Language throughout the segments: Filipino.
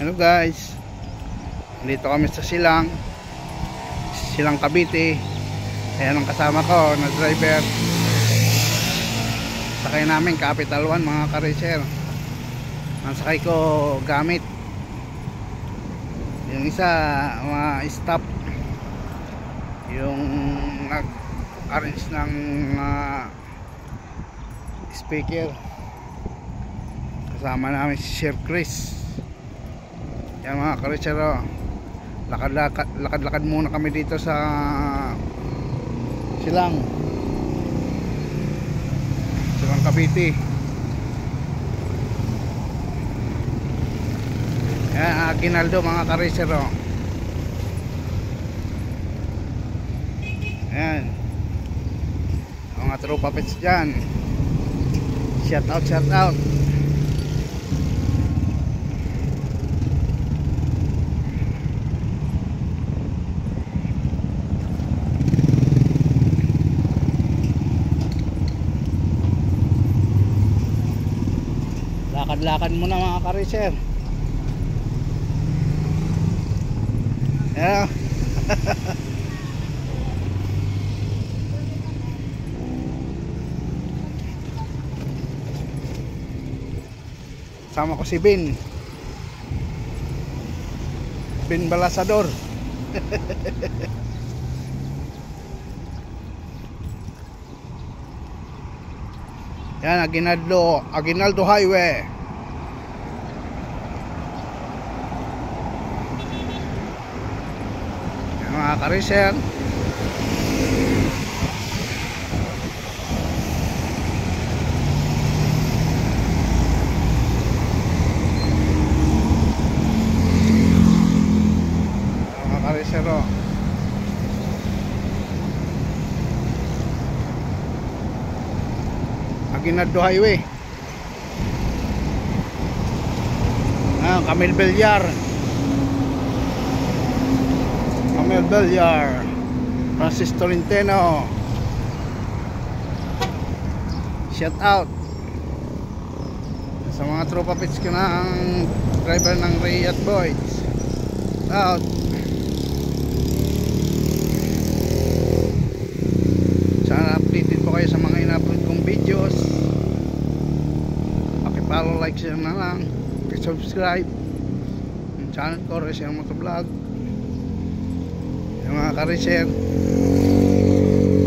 Hello guys, dito kami sa Silang Cavite. Ayan ang kasama ko na driver. Sakay namin Capital One mga ka-racer. Ang sakay ko gamit. Yung isa stop, yung nag-arrange ng speaker. Kasama namin si Sir Chris. Yan mga ka-racer, lakad-lakad muna kami dito sa Silang Cavite. Yan, Aguinaldo mga ka-racer. Yan, mga tropa pets dyan. Shout out. Lakad-lakad muna mga ka-racer. Yeah. Sama ko si Ben Balasador. Yan, Aguinaldo Highway. Yan mga ka-racer. Mga ka-racer, Aguinaldo Highway. Camel Bellar, Francis Tolentino. Shout out sa mga tropa pits ko na ang driver ng Riyadh Boys. Out. Sana updated po kayo sa mga in-upload kong videos. Pakipollow, like, share na lang, subscribe yung channel ko, Racer Motovlog. Yung mga ka-racer,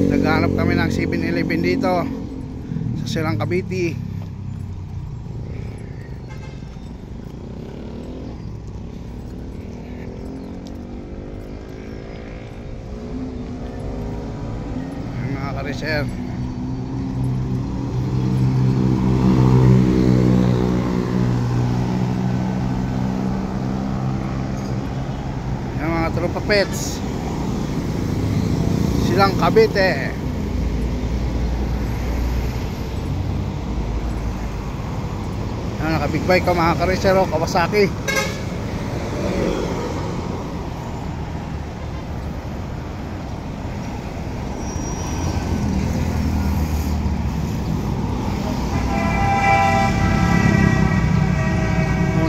naghanap kami ng 7-Eleven dito sa Silang Cavite. Yung mga ka-racer, yung mga tropa pets, Silang Cavite. Naka big bike ko mga ka-racer, Kawasaki.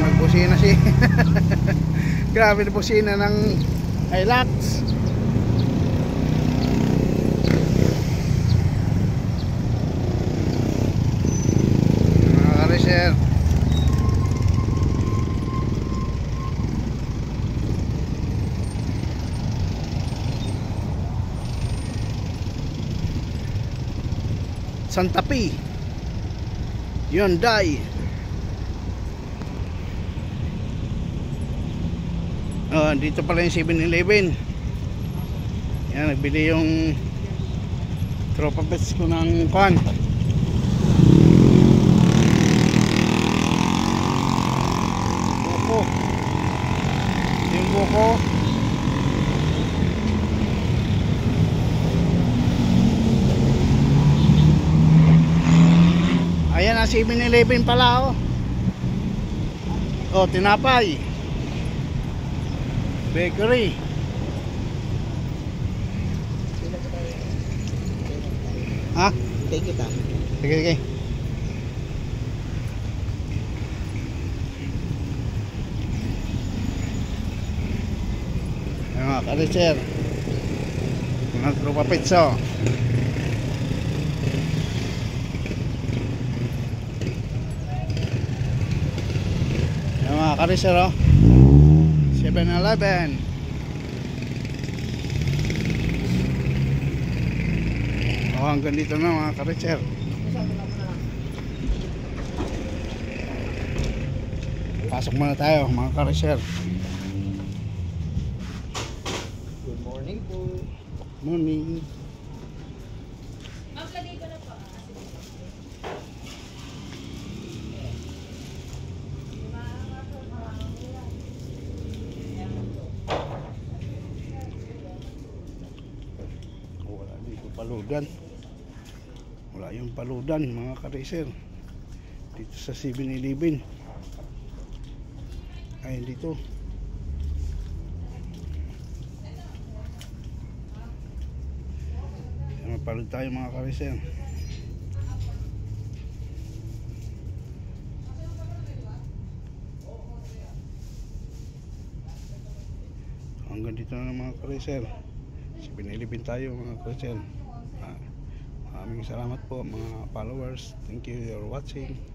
Nagbusina si grabe na busina ng Hilux. Santa Fe, Hyundai. Dito pala yung 7-Eleven. Yan, nagbili yung tropa pets ko ng kwan. Buko. Yung buko. Ayan ang 7-Eleven pala, tinapay, bakery. Ha? Take kita. Sige. kariser, mga tropa petso. Yan mga kariser, oh. 7-Eleven. Oh, hanggang dito na mga kariser. Pasok muna tayo mga kariser. Good morning po. Morning. Wala dito paludan. Wala yung paludan mga kariser. Dito sa 7-Eleven. Ay dito. Mapalud tayo mga kariser. Hanggang dito na mga kariser. 7-Eleven tayo mga kariser. Maraming salamat po mga followers. Thank you for watching.